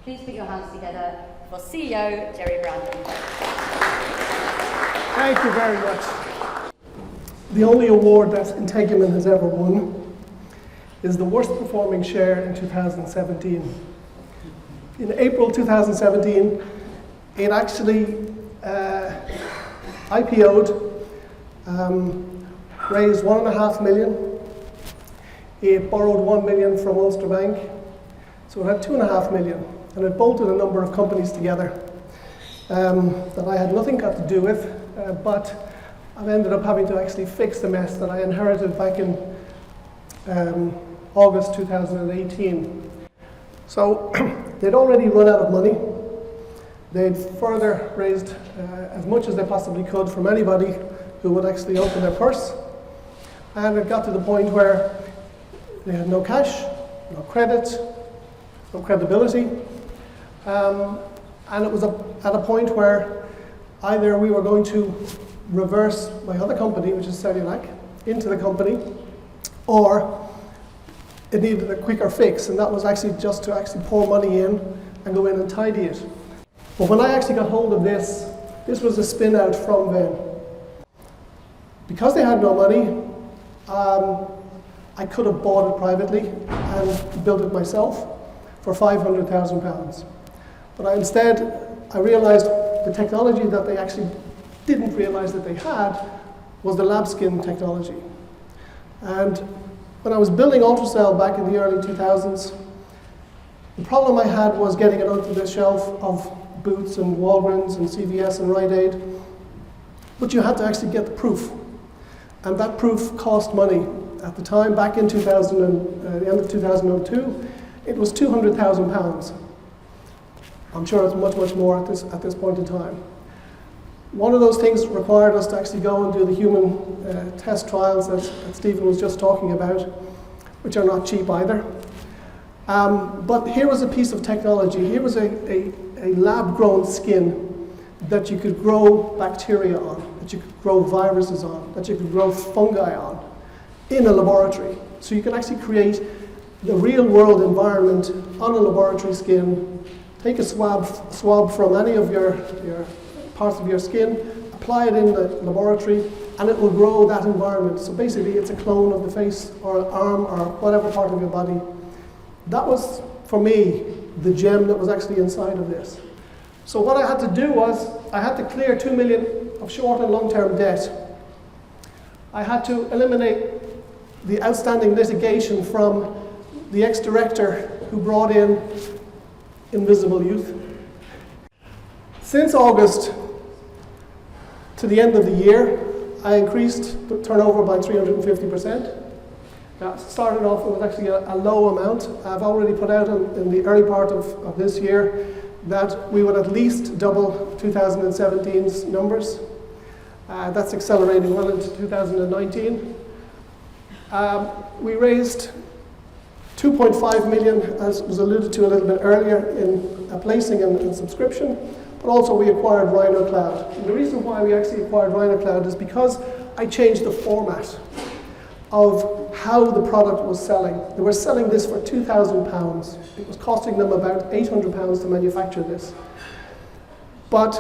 Please put your hands together for CEO Jerry Brandon. Thank you very much. The only award that Integumen has ever won is the worst performing share in 2017. In April 2017, it actually IPO'd, raised $1.5 million. It borrowed $1 million from Ulster Bank, so it had $2.5 million, and it bolted a number of companies together that I had nothing got to do with, but I've ended up having to actually fix the mess that I inherited back in August 2018. So they'd already run out of money. They'd further raised as much as they possibly could from anybody who would actually open their purse. And it got to the point where they had no cash, no credit, no credibility. And it was at a point where either we were going to reverse my other company, which is Cellulac, into the company, or it needed a quicker fix, and that was actually just to actually pour money in and go in and tidy it. But when I actually got hold of this was a spin out from them. Because they had no money, I could have bought it privately and built it myself for £500,000. But instead, I realized the technology that they actually didn't realize that they had was the lab skin technology. And when I was building Ultracell back in the early 2000s, the problem I had was getting it onto the shelf of Boots and Walgreens and CVS and Rite Aid. But you had to actually get the proof. And that proof cost money. At the time, back in the end of 2002, it was £200,000. I'm sure it's much, much more at this point in time. One of those things required us to actually go and do the human test trials that Stephen was just talking about, which are not cheap either. But here was a piece of technology. Here was a lab-grown skin that you could grow bacteria on, that you could grow viruses on, that you could grow fungi on in a laboratory. So you can actually create the real-world environment on a laboratory skin, take a swab from any of your parts of your skin, apply it in the laboratory, and it will grow that environment. So basically it's a clone of the face or arm or whatever part of your body. That was, for me, the gem that was actually inside of this. So what I had to do was, I had to clear $2 million of short and long-term debt. I had to eliminate the outstanding litigation from the ex-director who brought in Invisible Youth. Since August to the end of the year, I increased the turnover by 350%. Now, it started off with actually a low amount. I've already put out in the early part of this year that we would at least double 2017's numbers. That's accelerating well into 2019. We raised 2.5 million, as was alluded to a little bit earlier, in a placing and subscription, but also we acquired Rhino Cloud. And the reason why we actually acquired Rhino Cloud is because I changed the format of how the product was selling. They were selling this for £2,000. It was costing them about £800 to manufacture this. But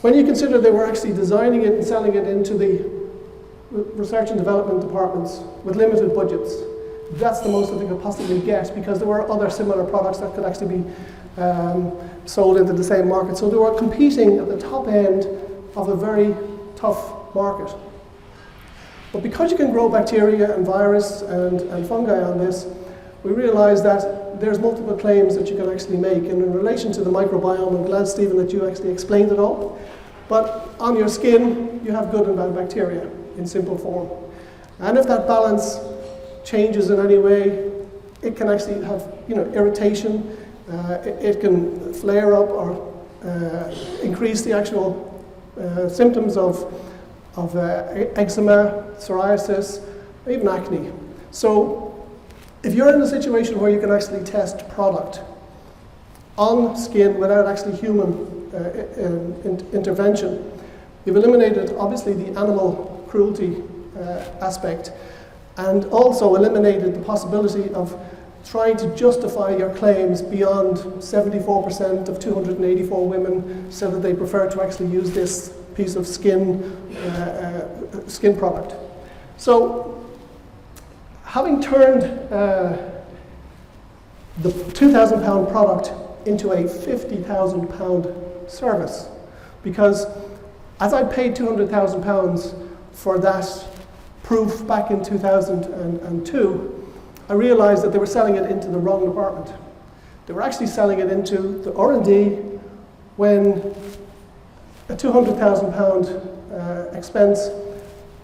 when you consider they were actually designing it and selling it into the research and development departments with limited budgets, that's the most that they could possibly get, because there were other similar products that could actually be sold into the same market. So they were competing at the top end of a very tough market. But because you can grow bacteria and virus and fungi on this, we realized that there's multiple claims that you can actually make. And in relation to the microbiome, I'm glad, Stephen, that you actually explained it all. But on your skin, you have good and bad bacteria in simple form. And if that balance changes in any way, it can actually have, irritation. It can flare up or increase the actual symptoms of eczema, psoriasis, even acne. So if you're in a situation where you can actually test product on skin without actually human intervention, you've eliminated obviously the animal cruelty aspect, and also eliminated the possibility of trying to justify your claims beyond 74% of 284 women said that they prefer to actually use this piece of skin product. So, having turned the £2,000 product into a £50,000 service, because as I paid £200,000 for that proof back in 2002, I realized that they were selling it into the wrong department. They were actually selling it into the R&D when a £200,000 expense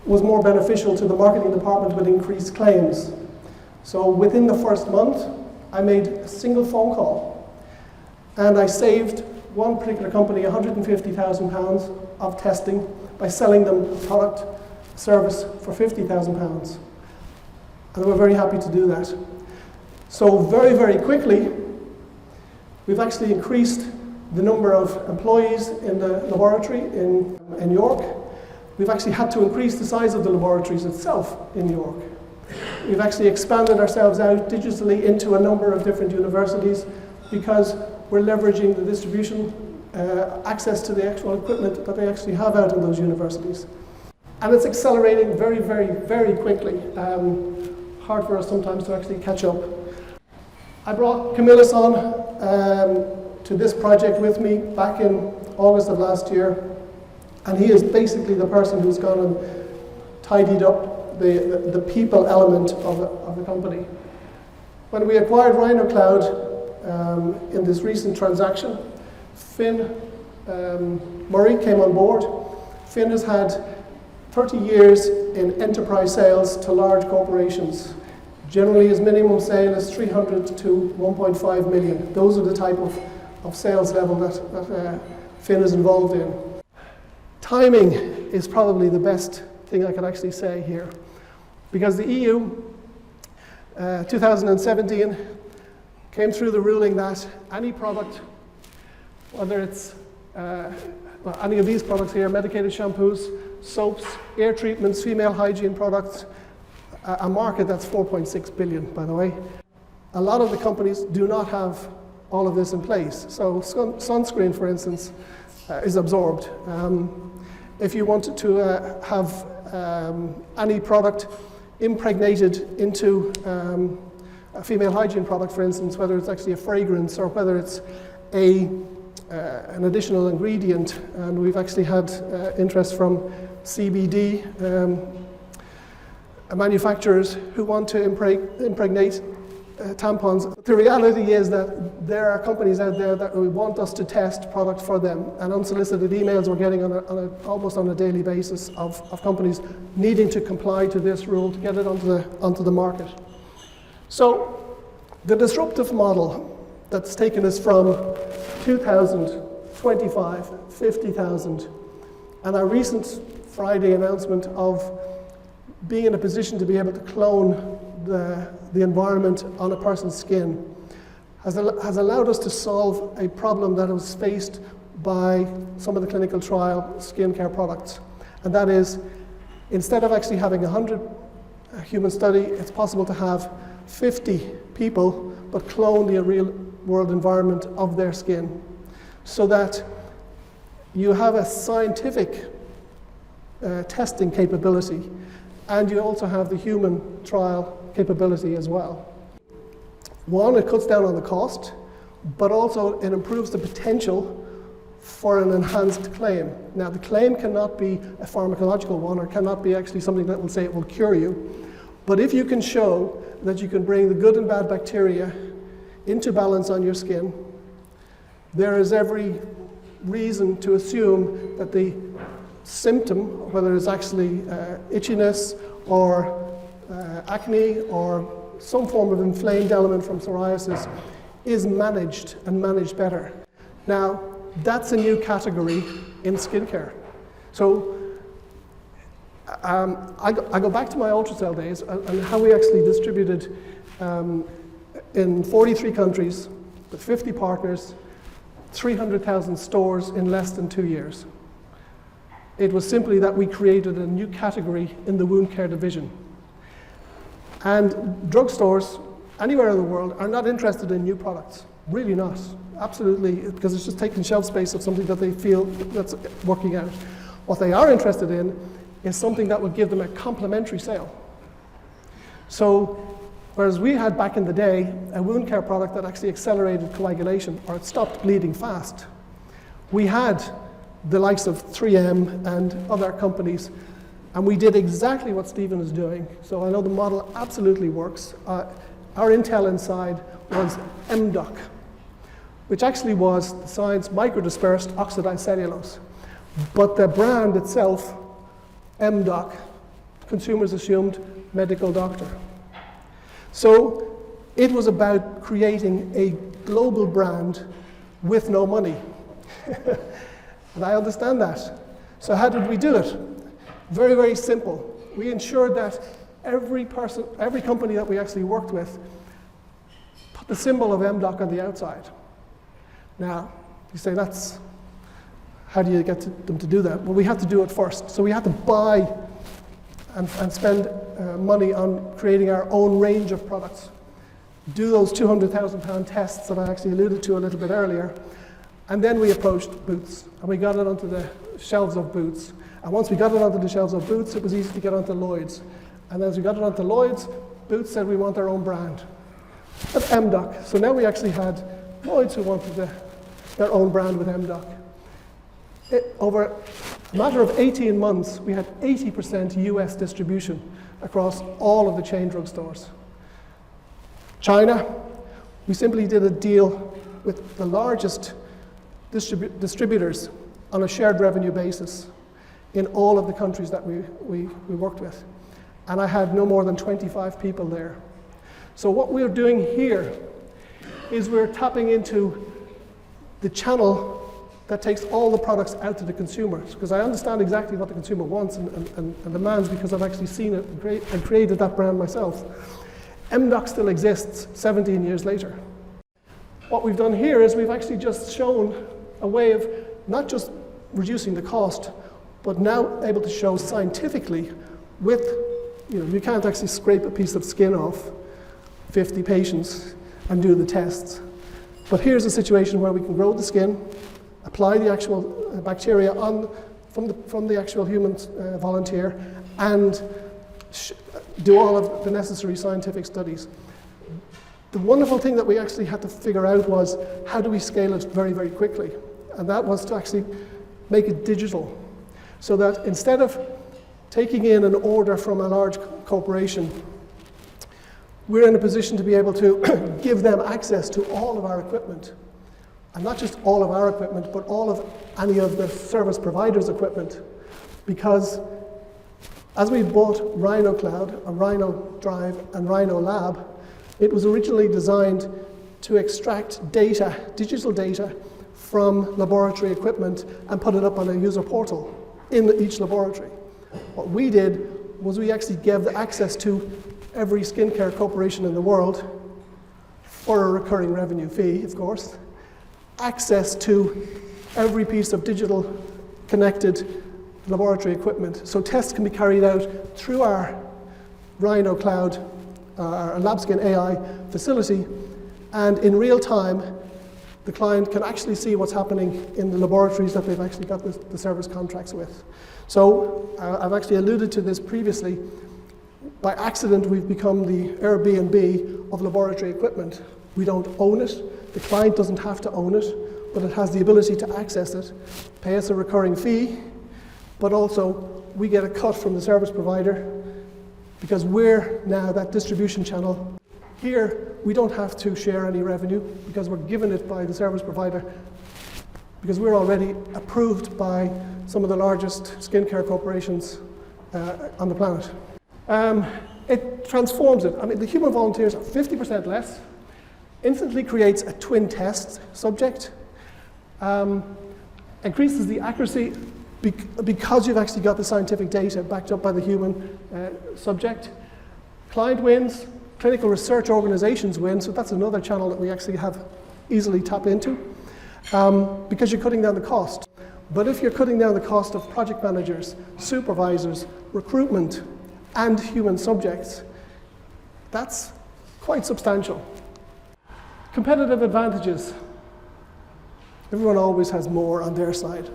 was more beneficial to the marketing department with increased claims. So within the first month, I made a single phone call and I saved one particular company £150,000 of testing by selling them a product service for £50,000. And we're very happy to do that. So very, very quickly, we've actually increased the number of employees in the laboratory in York. We've actually had to increase the size of the laboratories itself in York. We've actually expanded ourselves out digitally into a number of different universities because we're leveraging the distribution access to the actual equipment that they actually have out in those universities. And it's accelerating very, very, very quickly. Hard for us sometimes to actually catch up. I brought Camillus on to this project with me back in August of last year, and he is basically the person who's gone and tidied up the people element of the company. When we acquired RhinoCloud in this recent transaction, Finn Murray came on board. Finn has had 30 years in enterprise sales to large corporations. Generally, his minimum sale is 300 to 1.5 million. Those are the type of sales level that Finn is involved in. Timing is probably the best thing I could actually say here, because the EU 2017 came through the ruling that any product, whether it's any of these products here, medicated shampoos, soaps, air treatments, female hygiene products, a market that's 4.6 billion, by the way. A lot of the companies do not have all of this in place. So sunscreen, for instance, is absorbed. If you wanted to have any product impregnated into a female hygiene product, for instance, whether it's actually a fragrance or whether it's an additional ingredient, and we've actually had interest from CBD manufacturers who want to impregnate tampons. The reality is that there are companies out there that want us to test product for them, and unsolicited emails we're getting almost on a daily basis of companies needing to comply to this rule to get it onto the market. So the disruptive model that's taken us from 2,000, 25, 50,000, and our recent Friday announcement of being in a position to be able to clone the environment on a person's skin has allowed us to solve a problem that was faced by some of the clinical trial skincare products. And that is, instead of actually having 100 human study, it's possible to have 50 people, but clone the real world environment of their skin, so that you have a scientific testing capability, and you also have the human trial capability as well. One, it cuts down on the cost, but also it improves the potential for an enhanced claim. Now, the claim cannot be a pharmacological one, or cannot be actually something that will say it will cure you. But if you can show that you can bring the good and bad bacteria into balance on your skin, there is every reason to assume that the symptom, whether it's actually itchiness or acne or some form of inflamed element from psoriasis, is managed and managed better. Now, that's a new category in skincare. So I go back to my ultracell days and how we actually distributed in 43 countries with 50 partners, 300,000 stores in less than 2 years. It was simply that we created a new category in the wound care division. And drugstores anywhere in the world are not interested in new products. Really not. Absolutely, because it's just taking shelf space of something that they feel that's working out. What they are interested in is something that would give them a complementary sale. So, whereas we had back in the day a wound care product that actually accelerated coagulation or it stopped bleeding fast, we had the likes of 3M and other companies, and we did exactly what Stephen is doing. So I know the model absolutely works. Our intel inside was MDOC, which actually was the science microdispersed oxidized cellulose. But the brand itself, MDOC, consumers assumed medical doctor. So it was about creating a global brand with no money. And I understand that. So how did we do it? Very, very simple. We ensured that every company that we actually worked with put the symbol of MDOC on the outside. Now, you say, how do you get them to do that? Well, we had to do it first. So we had to buy and spend money on creating our own range of products. Do those £200,000 tests that I actually alluded to a little bit earlier. And then we approached Boots, and we got it onto the shelves of Boots. And once we got it onto the shelves of Boots, it was easy to get onto Lloyd's. And as we got it onto Lloyd's, Boots said we want our own brand. That's MDOC. So now we actually had Lloyd's who wanted their own brand with MDOC. Over a matter of 18 months, we had 80% US distribution across all of the chain drugstores. China, we simply did a deal with the largest distributors on a shared revenue basis in all of the countries that we worked with. And I had no more than 25 people there. So what we're doing here is we're tapping into the channel that takes all the products out to the consumers, because I understand exactly what the consumer wants and demands, because I've actually seen it and created that brand myself. MDOC still exists 17 years later. What we've done here is we've actually just shown a way of not just reducing the cost, but now able to show scientifically with, you can't actually scrape a piece of skin off 50 patients and do the tests. But here's a situation where we can grow the skin, apply the actual bacteria from the actual human volunteer, and do all of the necessary scientific studies. The wonderful thing that we actually had to figure out was, how do we scale it very, very quickly? And that was to actually make it digital, so that instead of taking in an order from a large corporation, we're in a position to be able to give them access to all of our equipment. And not just all of our equipment, but all of any of the service providers' equipment. Because as we bought Rhino Cloud, or Rhino Drive, and Rhino Lab, it was originally designed to extract data, digital data, from laboratory equipment and put it up on a user portal in each laboratory. What we did was we actually gave the access to every skincare corporation in the world, for a recurring revenue fee, of course, access to every piece of digital connected laboratory equipment. So tests can be carried out through our Rhino Cloud, our LabSkin AI facility, and in real time, the client can actually see what's happening in the laboratories that they've actually got the service contracts with. So I've actually alluded to this previously. By accident, we've become the Airbnb of laboratory equipment. We don't own it. The client doesn't have to own it, but it has the ability to access it, pay us a recurring fee, but also we get a cut from the service provider because we're now that distribution channel. Here, we don't have to share any revenue because we're given it by the service provider, because we're already approved by some of the largest skincare corporations on the planet. It transforms it. I mean, the human volunteers are 50% less, instantly creates a twin test subject, increases the accuracy because you've actually got the scientific data backed up by the human subject. Client wins, clinical research organizations win, so that's another channel that we actually have easily tap into, because you're cutting down the cost. But if you're cutting down the cost of project managers, supervisors, recruitment, and human subjects, that's quite substantial. Competitive advantages. Everyone always has more on their side.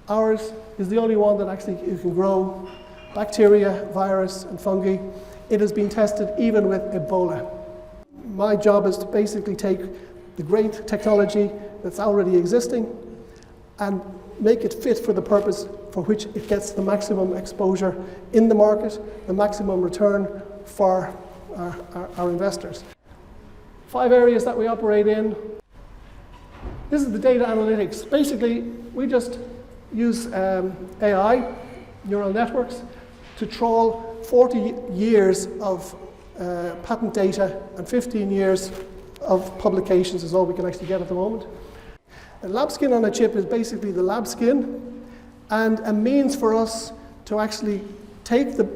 Ours is the only one that actually you can grow bacteria, virus, and fungi. It has been tested even with Ebola. My job is to basically take the great technology that's already existing and make it fit for the purpose for which it gets the maximum exposure in the market, the maximum return for our investors. 5 areas that we operate in. This is the data analytics. Basically, we just use AI, neural networks, to trawl 40 years of patent data and 15 years of publications is all we can actually get at the moment. A lab skin on a chip is basically the lab skin and a means for us to actually take the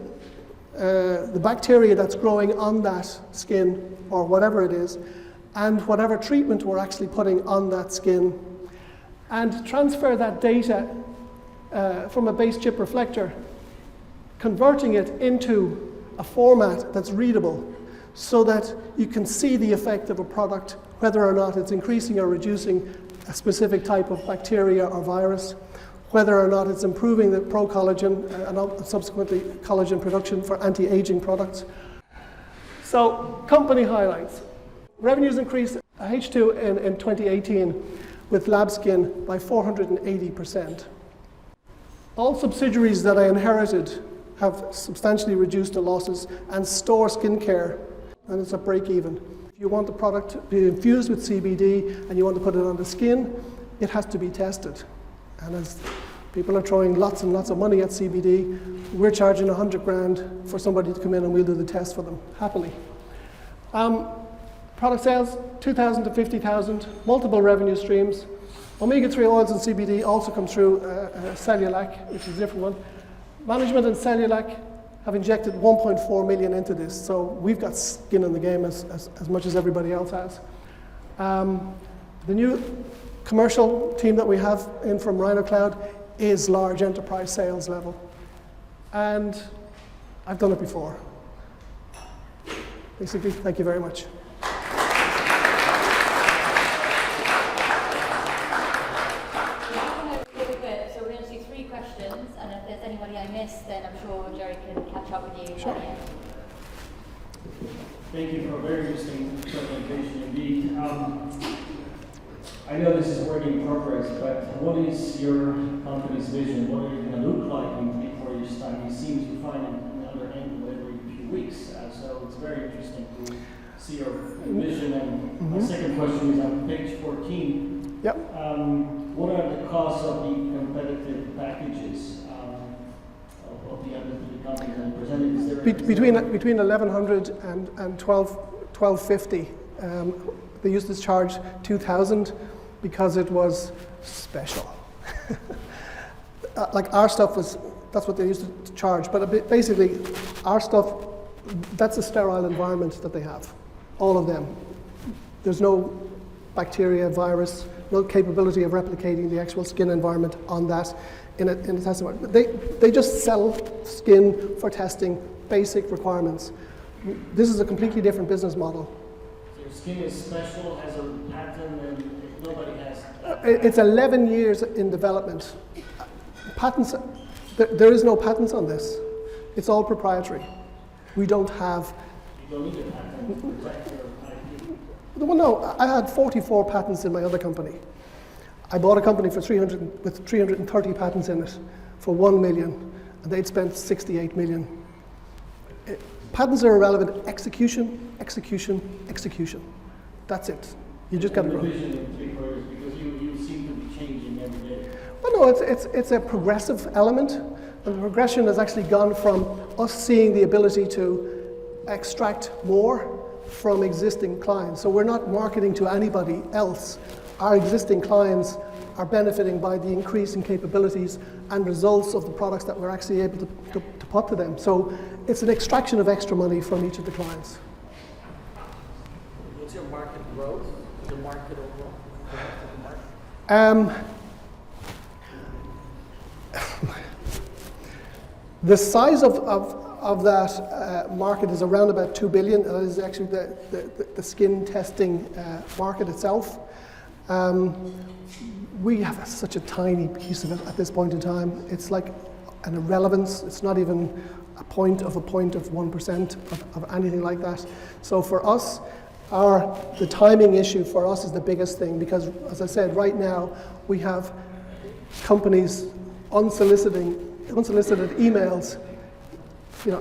bacteria that's growing on that skin or whatever it is and whatever treatment we're actually putting on that skin and transfer that data from a base chip reflector, converting it into a format that's readable so that you can see the effect of a product, whether or not it's increasing or reducing a specific type of bacteria or virus, whether or not it's improving the pro-collagen and subsequently collagen production for anti-aging products. So, company highlights. Revenues increased H2 in 2018 with LabSkin by 480%. All subsidiaries that I inherited have substantially reduced the losses, and Store Skincare, and it's a break even. If you want the product to be infused with CBD and you want to put it on the skin, it has to be tested. And as people are throwing lots and lots of money at CBD, we're charging 100 grand for somebody to come in and we'll do the test for them, happily. Product sales, 2,000 to 50,000, multiple revenue streams. Omega-3 oils and CBD also come through Cellulac, which is a different one. Management and Cellulac have injected 1.4 million into this, so we've got skin in the game as much as everybody else has. The new commercial team that we have in from Rhino Cloud is large enterprise sales level. And I've done it before. Basically, thank you very much. Then I'm sure Jerry can catch up with you. Sure. At the end. Thank you for a very interesting presentation indeed. I know this is work in progress, but what is your company's vision? What are you going to look like in 3-4 years' time? You seem to find another angle every few weeks, so it's very interesting to see your vision. And my second question is on page 14. Yep. What are the costs of the competitive packages? Of the other companies and presented? Between 1,100 and 1250. They used to charge 2,000 because it was special. Like our stuff was, that's what they used to charge. But basically, our stuff, that's a sterile environment that they have. All of them. There's no bacteria, virus, no capability of replicating the actual skin environment on that. In a test environment. They just sell skin for testing basic requirements. This is a completely different business model. So your skin is special, has a patent, and nobody has. It's 11 years in development. Patents, there is no patents on this. It's all proprietary. We don't have. You don't need a patent to protect your IP. Well, no, I had 44 patents in my other company. I bought a company with 330 patents in it for 1 million, and they'd spent 68 million. Patents are irrelevant. Execution, execution, execution. That's it. You just got to the run. vision in 3-4 years, because you seem to be changing every day. Well, no, it's a progressive element, and the progression has actually gone from us seeing the ability to extract more from existing clients. So we're not marketing to anybody else. Our existing clients are benefiting by the increase in capabilities and results of the products that we're actually able to put to them. So it's an extraction of extra money from each of the clients. What's your market growth? The market overall? The size of of that market is around about 2 billion. That is actually the skin testing market itself. We have such a tiny piece of it at this point in time. It's like an irrelevance. It's not even a point of 1% of anything like that. So for us, the timing issue for us is the biggest thing, because as I said, right now we have companies unsolicited emails,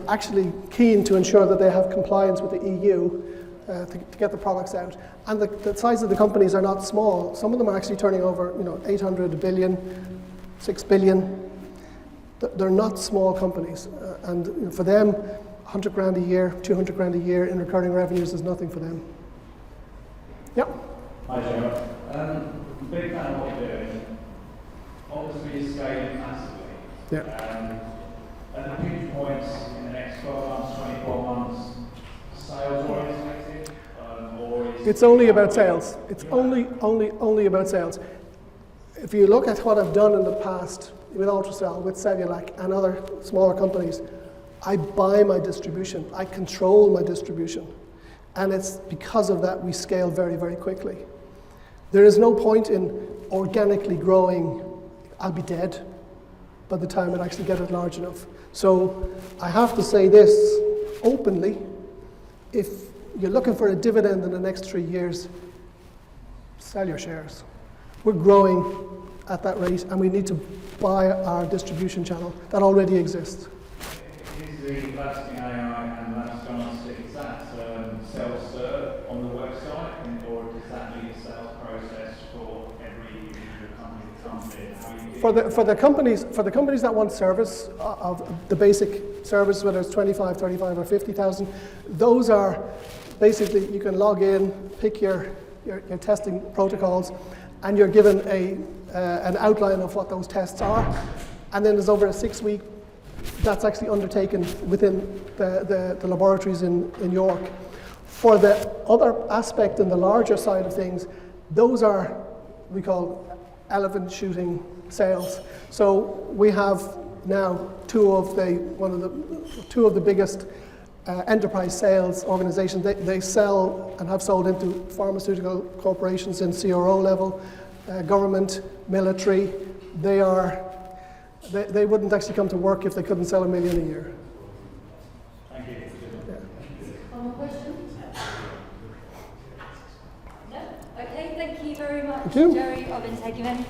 actually keen to ensure that they have compliance with the EU to get the products out. And the size of the companies are not small. Some of them are actually turning over 800 billion, 6 billion. They're not small companies, and for them, 100 grand a year, 200 grand a year in recurring revenues is nothing for them. Yep. Hi, Joe. Big fan of what you're doing. Obviously, you're scaling massively. Yeah. At the huge points in the next 12 months, 24 months, sales oriented, or is it's only about sales. It's only about sales. If you look at what I've done in the past with Ultracell, with Cellulac, and other smaller companies, I buy my distribution. I control my distribution. And it's because of that we scale very, very quickly. There is no point in organically growing. I'll be dead by the time I actually get it large enough. So I have to say this openly: if you're looking for a dividend in the next 3 years, sell your shares. We're growing at that rate, and we need to buy our distribution channel that already exists. Is the lasting AI and last diagnostic, is that self-serve on the website, or does that need a sales process for every individual company that comes in? For the companies that want service of the basic service, whether it's 25, 35, or 50,000, those are basically, you can log in, pick your testing protocols, and you're given an outline of what those tests are, and then there's over a 6-week that's actually undertaken within the laboratories in York. For the other aspect and the larger side of things, those are, we call elephant shooting sales. So we have now two of the biggest enterprise sales organizations. They sell and have sold into pharmaceutical corporations in CRO level, government, military. They wouldn't actually come to work if they couldn't sell $1 million a year. Thank you. One more question? No? Okay, thank you very much, Thank you. Jerry of Integumen.